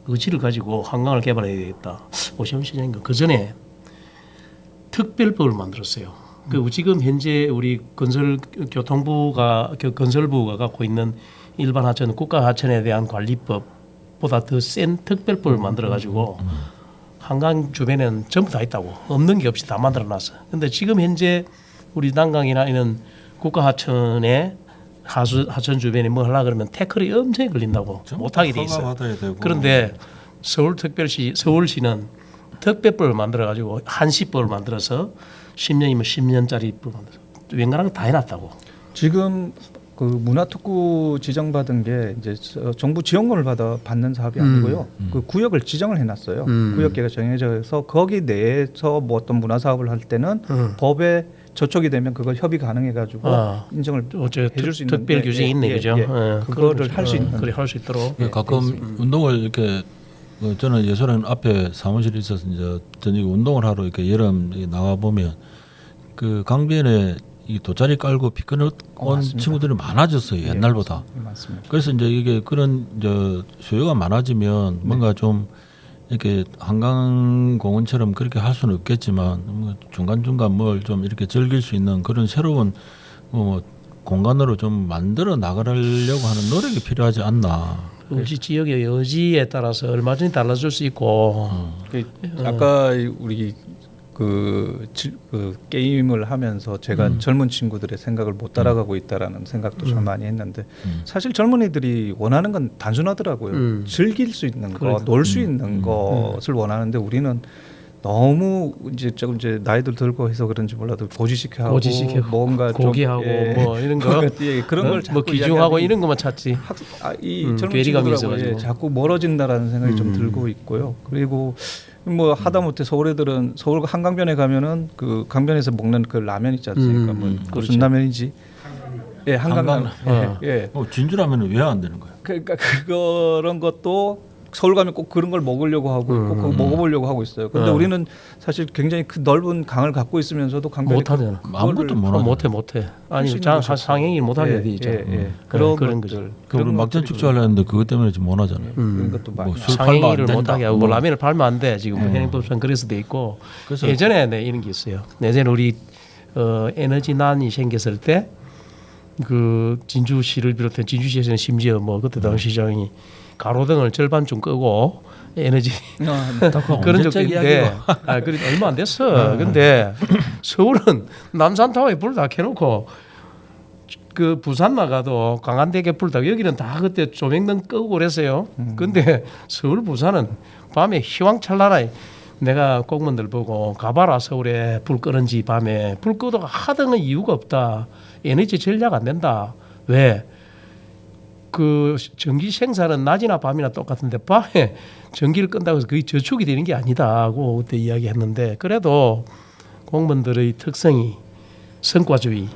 의지를 가지고 한강을 개발해야 되겠다. 오시훈 시장인가 그 전에 특별법을 만들었어요. 그 지금 현재 우리 건설부가 갖고 있는 일반 하천, 국가 하천에 대한 관리법보다 더 센 특별법을 만들어 가지고 한강 주변에는 전부 다 있다고 없는 게 없이 다 만들어놨어. 근데 지금 현재 우리 난강이나 이런 국가 하천에 하천 주변에 뭐 하려 그러면 태클이 엄청 걸린다고 못하게 돼 있어. 그런데 서울시는 특별법을 만들어 가지고 한시법을 만들어서 10년이면 10년짜리 법을 만들어 웬간한 거 다 해놨다고. 지금 그 문화특구 지정받은 게 이제 정부 지원금을 받는 사업이 아니고요. 그 구역을 지정을 해놨어요. 구역계가 정해져서 거기 내에서 뭐 어떤 문화 사업을 할 때는 법에 저촉이 되면 그걸 협의 가능해가지고 인정을 해줄 수 있는 특별 규정이 있네, 그죠? 그거를 할 수 있는 그래 할 수 있도록. 가끔 운동을 이렇게 저는 예술원 앞에 사무실이 있어서 이제 저녁에 운동을 하러 이렇게 여름 나와 보면 그 강변에 이 돗자리 깔고 피 끊어 온 맞습니다. 친구들이 많아졌어요. 옛날보다. 맞습니다. 그래서 이제 이게 그런 이제 수요가 많아지면 뭔가 좀 이렇게 한강공원처럼 그렇게 할 수는 없겠지만 뭐 중간중간 뭘 좀 이렇게 즐길 수 있는 그런 새로운 뭐 공간으로 좀 만들어 나가려고 하는 노력이 필요하지 않나. 우리 지역의 여지에 따라서 얼마든지 달라질 수 있고 아까 우리 그 게임을 하면서 제가 젊은 친구들의 생각을 못 따라가고 있다라는 생각도 참 많이 했는데 사실 젊은이들이 원하는 건 단순하더라고요. 즐길 수 있는 거, 놀 수 있는 것을 원하는데 우리는 너무 이제 조금 이제 나이들 들고 해서 그런지 몰라도 고지식하고 뭔가 고기하고 좀, 뭐 이런 거 예, 그런 걸 뭐 귀중하고 이런 것만 찾지. 이 젊은 괴리감이 친구들하고 있어가지고. 자꾸 멀어진다라는 생각이 좀 들고 있고요. 그리고 뭐 하다못해 서울 애들은 서울 한강변에 가면은 그 강변에서 먹는 그 라면 있지 않습니까? 뭐 무슨 라면인지. 예, 한강라면. 예. 진주라면은 왜 안 되는 거야? 그러니까 그런 것도 서울 가면 꼭 그런 걸 먹으려고 하고 꼭 그거 먹어보려고 하고 있어요. 근데 우리는 사실 굉장히 큰 넓은 강을 갖고 있으면서도 강변에 못하잖아. 아무것도 못해. 아니 상행이 못하게 돼 있죠. 그런 그런 것들. 그걸 막전 축제하려는데 그것 때문에 지금 못 하잖아요. 그런 것도 많이. 술 팔면 안 상행위를 된다. 못하게 하고 뭐 라면을 팔면 안 돼. 지금 현행법상 그래서 돼 있고 그래서 예전에 이런 게 있어요. 예전에 우리 에너지난이 생겼을 때 그 진주시를 비롯해 진주시에서는 심지어 뭐 그때 당시장이 가로등을 절반쯤 끄고 에너지 그런 적도 있는데 그래 얼마 안 됐어. 근데 서울은 남산타워에 불 다 켜놓고 그 부산 나가도 강한대교 불 다 여기는 다 그때 조명등 끄고 그랬어요. 근데 서울 부산은 밤에 휘황찬란하게 내가 공무원들 보고 가봐라 서울에 불 끄는지 밤에 불 끄도 하등은 이유가 없다. 에너지 전략 안 된다. 왜? 그 전기 생산은 낮이나 밤이나 똑같은데 밤에 전기를 끈다고 해서 그게 저축이 되는 게 아니다고 그때 이야기했는데 그래도 공무원들의 특성이 성과주의,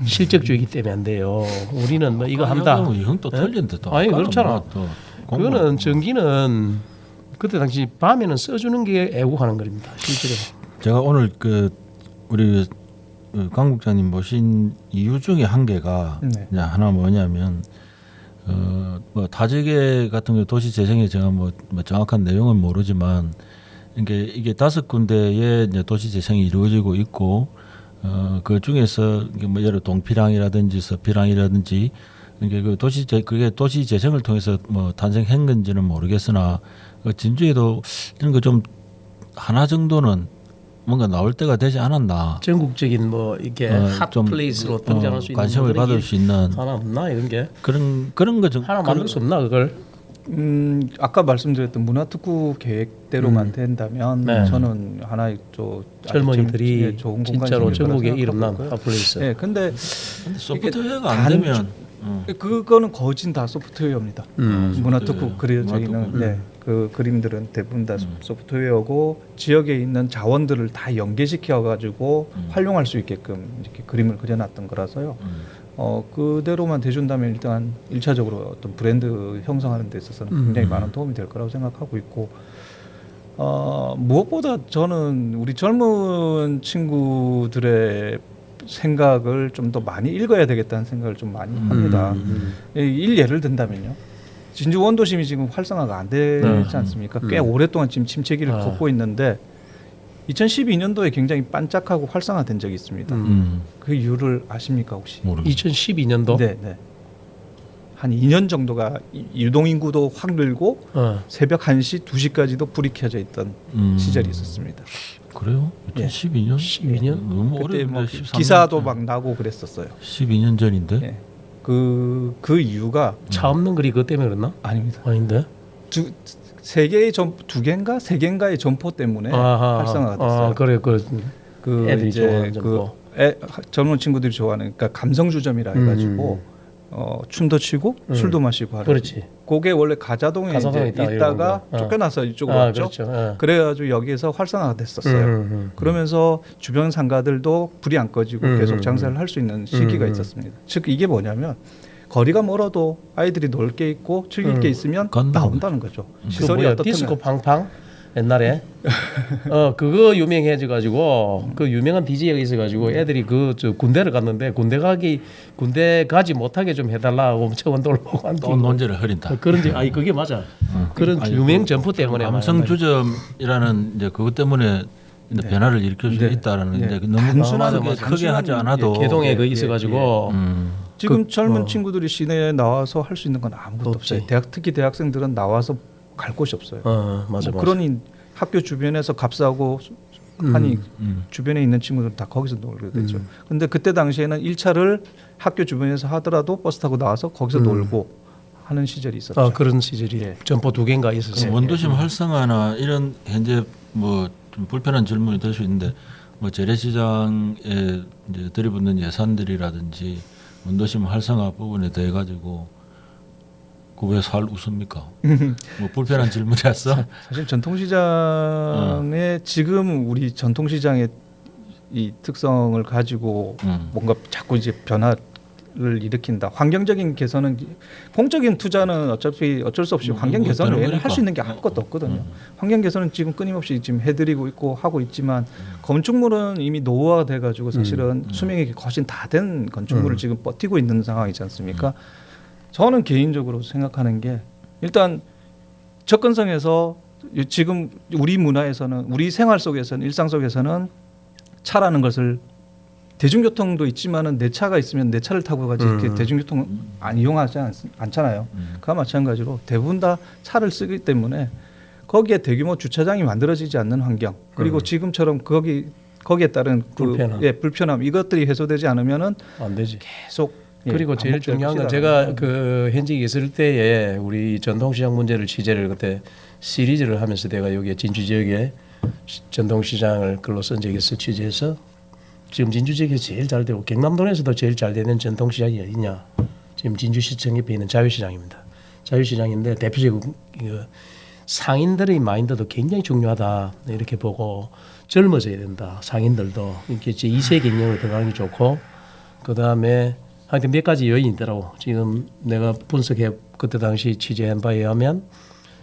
실적주의이기 때문에 안 돼요. 우리는 뭐 이거 한다. 형또 틀린데 또. 아니 그렇잖아. 그거는 전기는 그때 당시 밤에는 써주는 게 애국하는 겁니다. 실제로. 제가 오늘 그 우리 강 국장님 모신 이유 중에 한 개가 그냥 하나 뭐냐면 뭐 타지계 같은 게 도시 재생에 제가 뭐 정확한 내용은 모르지만 이게 5군데의 이제 도시 재생이 이루어지고 있고 그 중에서 이게 뭐 예를 동피랑이라든지 서피랑이라든지 이게 그게 도시 재생을 통해서 뭐 탄생한 건지는 모르겠으나 진주에도 이런 거 좀 하나 정도는 뭔가 나올 때가 되지 않았나. 전국적인 뭐 이게 핫 플레이스로 등장할 수 있는 관심을 받을 수 있는 하나 없나 이런 게 그런 거 좀 하나 만들 수 없나 그걸. 아까 말씀드렸던 문화특구 계획대로만 된다면 저는 하나의 또 젊은이들이 좋은 진짜로 전국에 이름난 핫 핫플레이스. 네, 근데 소프트웨어가 안 되면 그거는 거진 다 소프트웨어입니다. 문화특구 그려져 있는 그 그림들은 대부분 다 소프트웨어고 지역에 있는 자원들을 다 연계시켜 가지고 활용할 수 있게끔 이렇게 그림을 그려놨던 거라서요. 그대로만 돼준다면 일단 1차적으로 어떤 브랜드 형성하는 데 있어서는 굉장히 많은 도움이 될 거라고 생각하고 있고 무엇보다 저는 우리 젊은 친구들의 생각을 좀 더 많이 읽어야 되겠다는 생각을 좀 많이 합니다. 예를 든다면요. 진주 원도심이 지금 활성화가 안 되지 않습니까? 꽤 오랫동안 지금 침체기를 걷고 있는데 2012년도에 굉장히 반짝하고 활성화된 적이 있습니다. 그 이유를 아십니까 혹시? 2012년도? 네. 한 2년 정도가 유동인구도 확 늘고 새벽 1시, 2시까지도 불이 켜져 있던 시절이 있었습니다. 그래요? 2012년? 12년? 너무 그때 오래됐는데 뭐 13년 기사도 막 나고 그랬었어요. 12년 전인데? 네. 그 이유가 차 없는 글이 그것 때문에 그랬나? 아닙니다. 아닌데? 두 개인가 세 개인가의 점포 때문에 활성화가 됐어요. 그래. 그 애들이 이제 좋아하는 점포. 젊은 친구들이 좋아하는 그러니까 감성주점이라 해가지고 춤도 추고 술도 마시고 하는. 그렇지. 그게 원래 가자동에 이제 있다가 쫓겨나서 이쪽으로 왔죠. 그렇죠. 그래가지고 여기에서 활성화가 됐었어요. 그러면서 주변 상가들도 불이 안 꺼지고 계속 장사를 할 수 있는 시기가 있었습니다. 즉 이게 뭐냐면 거리가 멀어도 아이들이 놀 게 있고 즐길 게 있으면 나온다는 거죠. 시설이 어떻든 디스코 팡팡 옛날에 그거 유명해져 가지고 그 유명한 DJ가 있어 가지고 애들이 그 저 군대를 갔는데 군대 가지 못하게 좀 해달라고 처원도 올라오고 한 또 논제를 흐린다. 그런지 아니 그게 맞아. 그런 아니, 유명 점포 때문에 감성 주점이라는 이제 그것 때문에 이제 변화를 일으킬 수 있다라는 이제 너무 단순한 크게 하지 않아도 개동에 그 있어 가지고 지금 젊은 친구들이 시내에 나와서 할 수 있는 건 아무것도 없지. 없어요. 특히 대학생들은 나와서 갈 곳이 없어요. 맞아. 그러니 학교 주변에서 값싸고 하니 주변에 있는 친구들 다 거기서 놀게 되죠. 근데 그때 당시에는 1차를 학교 주변에서 하더라도 버스 타고 나와서 거기서 놀고 하는 시절이 있었죠. 그런 시절이 점포 2개인가 있었어요. 원도심 활성화나 이런 현재 뭐 좀 불편한 질문이 될 수 있는데 뭐 재래시장에 이제 들이붓는 예산들이라든지 원도심 활성화 부분에 대해 가지고 그 왜 살 웃습니까? 뭐 불편한 질문이었어? 사실 전통시장의 지금 우리 전통시장의 이 특성을 가지고 뭔가 자꾸 이제 변화를 일으킨다. 환경적인 개선은 공적인 투자는 어차피 어쩔 수 없이 환경 개선 외에는 할 수 있는 게 아무것도 없거든요. 환경 개선은 지금 끊임없이 지금 해드리고 있고 하고 있지만 건축물은 이미 노후화가 돼가지고 사실은 수명이 훨씬 다 된 건축물을 지금 버티고 있는 상황이지 않습니까? 저는 개인적으로 생각하는 게 일단 접근성에서 지금 우리 문화에서는 우리 생활 속에서는 일상 속에서는 차라는 것을 대중교통도 있지만은 내 차가 있으면 내 차를 타고 가지 이렇게 대중교통 안 이용하지 않잖아요. 그와 마찬가지로 대부분 다 차를 쓰기 때문에 거기에 대규모 주차장이 만들어지지 않는 환경 그리고 지금처럼 거기에 따른 불편함 이것들이 해소되지 않으면은 안 되지. 계속 그리고 제일 중요한 건 제가 그 현직에 있을 때에 우리 전통시장 문제를 취재를 그때 시리즈를 하면서 내가 여기 진주 지역에 전통시장을 글로 쓴 적이 있어 취재해서 지금 진주 지역에서 제일 잘 되고 경남도에서도 제일 잘 되는 전통시장이 어디냐? 지금 진주시청 옆에 있는 자유시장입니다. 자유시장인데 대표적으로 상인들의 마인드도 굉장히 중요하다 이렇게 보고 젊어져야 된다. 상인들도 이렇게 제2세 개념으로 들어가는 게 좋고 그 다음에 하여튼 몇 가지 요인이 있더라고. 지금 내가 분석해 그때 당시 취재한 바에 의하면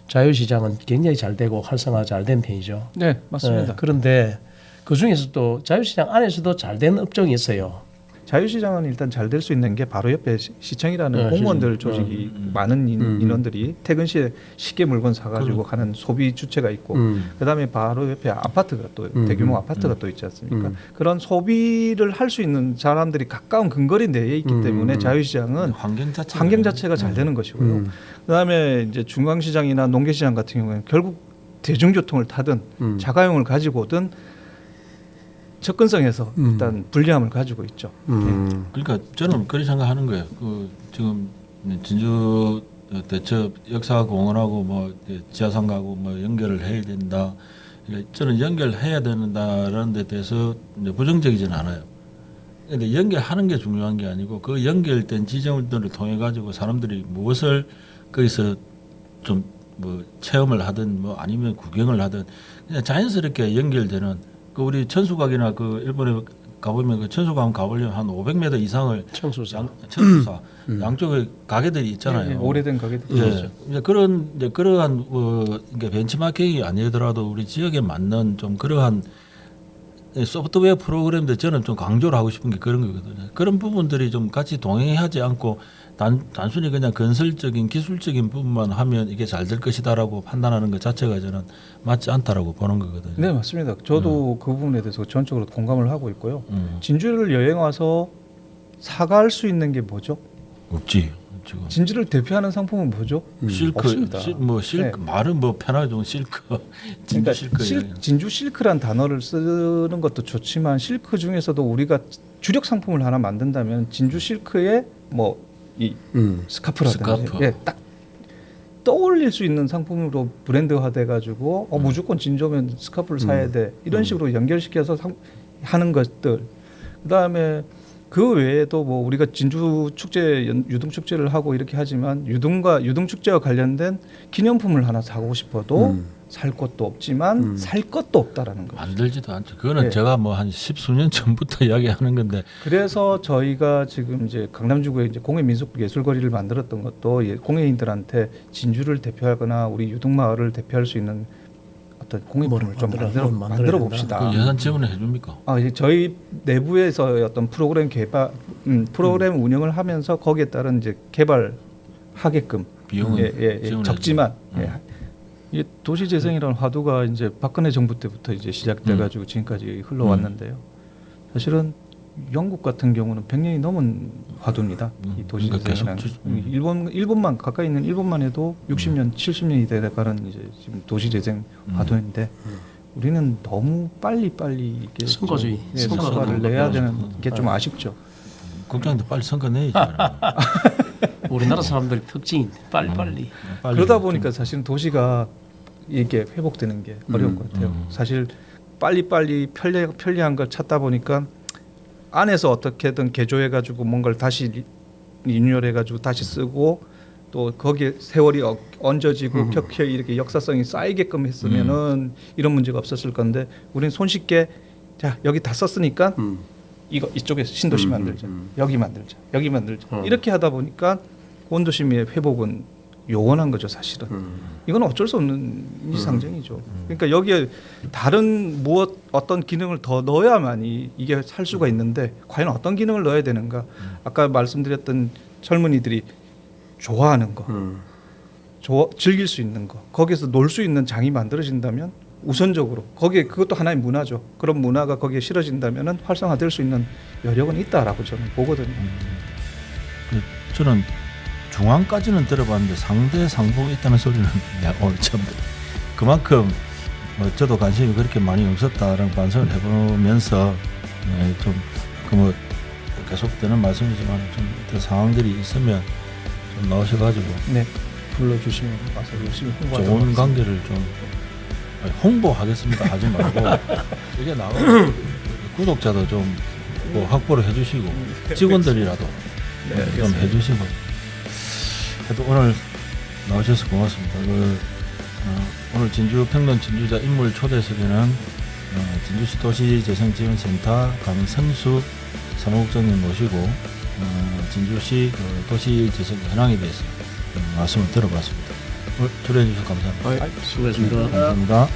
자유시장은 굉장히 잘 되고 활성화 잘 된 편이죠. 네, 맞습니다. 그런데 그 중에서도 자유시장 안에서도 잘 된 업종이 있어요. 자유시장은 일단 잘 될 수 있는 게 바로 옆에 시청이라는 공무원들 조직이 많은 인원들이 퇴근 시에 쉽게 물건 사가지고 가는 소비 주체가 있고 그다음에 바로 옆에 아파트가 또 대규모 아파트가 또 있지 않습니까? 그런 소비를 할 수 있는 사람들이 가까운 근거리 내에 있기 때문에 자유시장은 환경 자체가 잘 되는 것이고요. 그다음에 이제 중앙시장이나 농계시장 같은 경우에는 결국 대중교통을 타든 자가용을 가지고 오든 접근성에서 일단 불리함을 가지고 있죠. 그러니까 저는 그렇게 생각하는 거예요. 그 지금 진주 대첩 역사공원하고 뭐 지하상가하고 뭐 연결을 해야 된다. 저는 연결해야 된다라는 데 대해서 이제 부정적이지는 않아요. 그런데 연결하는 게 중요한 게 아니고 그 연결된 지점들을 통해 가지고 사람들이 무엇을 거기서 좀 뭐 체험을 하든 뭐 아니면 구경을 하든 그냥 자연스럽게 연결되는 그 우리 천수각이나 그 일본에 가보면 그 천수각 가보려면 한 500m 이상을 천수사 양쪽에 가게들이 있잖아요. 오래된 가게들. 이제 그런 이제 그러한 그러니까 벤치마킹이 아니더라도 우리 지역에 맞는 좀 그러한 소프트웨어 프로그램들 저는 좀 강조를 하고 싶은 게 그런 거거든요. 그런 부분들이 좀 같이 동행하지 않고 단순히 그냥 건설적인 기술적인 부분만 하면 이게 잘 될 것이다라고 판단하는 것 자체가 저는 맞지 않다라고 보는 거거든요. 네, 맞습니다. 저도 그 부분에 대해서 전적으로 공감을 하고 있고요. 진주를 여행 와서 사갈 수 있는 게 뭐죠? 없지. 지금. 진주를 대표하는 상품은 뭐죠? 실크, 실크 말은 뭐 편하게 좀 실크, 진주 실크. 진주 실크란 단어를 쓰는 것도 좋지만 실크 중에서도 우리가 주력 상품을 하나 만든다면 진주 실크의 뭐 이 스카프라든지 딱 떠올릴 수 있는 상품으로 브랜드화돼 가지고 무조건 진주면 스카프를 사야 돼 이런 식으로 연결시켜서 하는 것들. 그다음에 그 외에도 뭐 우리가 진주 축제 유등 축제를 하고 이렇게 하지만 유등 축제와 관련된 기념품을 하나 사고 싶어도 살 것도 없지만 살 것도 없다라는 거죠. 만들지도 않죠. 그거는 제가 뭐 한 10수년 전부터 이야기하는 건데. 그래서 저희가 지금 이제 강남지구에 이제 공예 민속 예술거리를 만들었던 것도 공예인들한테 진주를 대표하거나 우리 유등마을을 대표할 수 있는 어떤 공익품을 좀 만들어 만들어 봅시다. 그 예산 지원을 해줍니까? 이제 저희 내부에서 어떤 프로그램 개발, 프로그램 운영을 하면서 거기에 따른 이제 개발하게끔 비용은 지원을 적지만 이 도시재생이라는 화두가 이제 박근혜 정부 때부터 이제 시작돼가지고 지금까지 흘러왔는데요. 사실은 영국 같은 경우는 100년이 넘은 화두입니다. 이 도시재생이라는 일본만 가까이 있는 일본만 해도 60년, 70년이 돼가는 이제 지금 도시재생 화두인데 우리는 너무 빨리 이게 선거주의, 성과를 내야 되는 게 좀 아쉽죠. 국장한테 빨리 선거 내야지. 우리나라 사람들의 특징인데 빨리. 그러다 보니까 사실은 도시가 이게 회복되는 게 어려운 것 같아요. 사실 빨리 편리한 걸 찾다 보니까 안에서 어떻게든 개조해가지고 뭔가를 다시 리뉴얼해가지고 다시 쓰고 또 거기에 세월이 얹어지고 켜켜이 이렇게 역사성이 쌓이게끔 했으면은 이런 문제가 없었을 건데 우리는 손쉽게 자 여기 다 썼으니까 이거 이쪽에서 신도시 만들자 여기 만들자 이렇게 하다 보니까 원도심의 회복은 요원한 거죠 사실은. 이건 어쩔 수 없는 인지상정이죠. 그러니까 여기에 다른 어떤 기능을 더 넣어야만이 이게 살 수가 있는데 과연 어떤 기능을 넣어야 되는가. 아까 말씀드렸던 젊은이들이 좋아하는 거, 즐길 수 있는 거, 거기에서 놀 수 있는 장이 만들어진다면 우선적으로 거기에 그것도 하나의 문화죠. 그런 문화가 거기에 실어진다면 활성화될 수 있는 여력은 있다라고 저는 보거든요. 저는 중앙까지는 들어봤는데 상대 상봉이 있다는 소리는 오늘 처음 들어요. 그만큼 저도 관심이 그렇게 많이 없었다라는 반성을 해보면서 좀 계속되는 말씀이지만 좀 어떤 상황들이 있으면 좀 나오셔가지고 불러주시면 와서 열심히 홍보하도록 좋은 하겠습니다. 관계를 좀 홍보하겠습니다 하지 말고 이게 나가면 구독자도 좀 뭐 확보를 해주시고 직원들이라도 좀 해주시고 해도 오늘 나오셔서 고맙습니다. 오늘 진주 평론 진주자 인물 초대석에는 진주시 도시재생지원센터 강성수 사무국장님 모시고 진주시 도시재생 현황에 대해서 말씀을 들어봤습니다. 오늘 초대해 주셔서 감사합니다. 수고했습니다. 감사합니다.